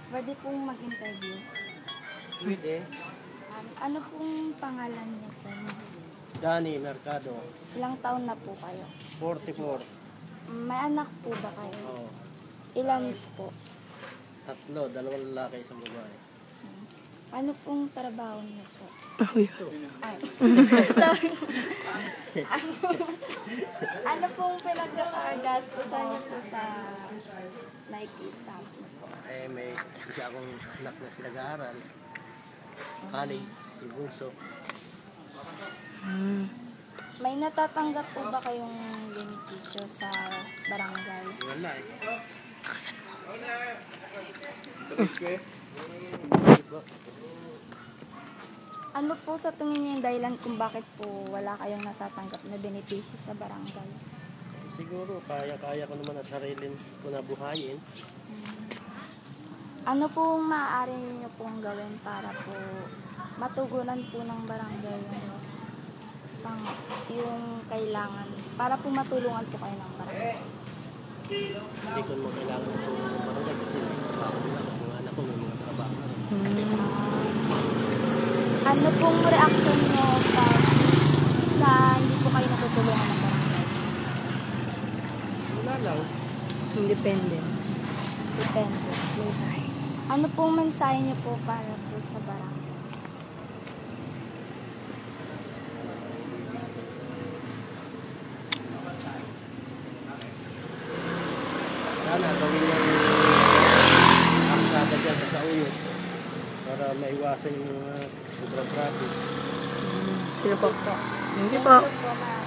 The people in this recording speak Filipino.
Pwede pong mag-interview. Pwede. Ano pong pangalan niyo po? Danny Mercado. Ilang taon na po kayo? 44. May anak po ba kayo? Oo. Ilan po? 3, 2 lalaki, 1 babae. Ano pong trabaho niyo po? Ay. Ano pong pinagkakagastusan niyo po sa nakikita niyo po? May isa akong anak na pinag-aaral. College, si Bunso. May natatanggap po ba kayong benepisyo sa barangay? Wala eh. Ano po sa tingin niyo yung dahilan kung bakit po wala kayong natatanggap na benepisyo sa barangay? Siguro, kaya ko naman na sarili ko na buhayin. Ano pong maaari niyo pong gawin para po matugunan po ng barangay yung kailangan, para po matulungan po kayo ng barangay? Hindi ko naman kailangan ito barangay kasi may trabaho na mga anak ko, may mga trabaho na. Ano pong reaction niyo pag na hindi po kayo natutulungan ng barangay? Wala lang. Independent. Depende. Ano pong mensahe niyo po para po sa barangay? Sana gawin yung aksada dyan sa Uyos para maiwasan yung sobrang traffic. Sino po? Thank you po. Thank you po, ma'am.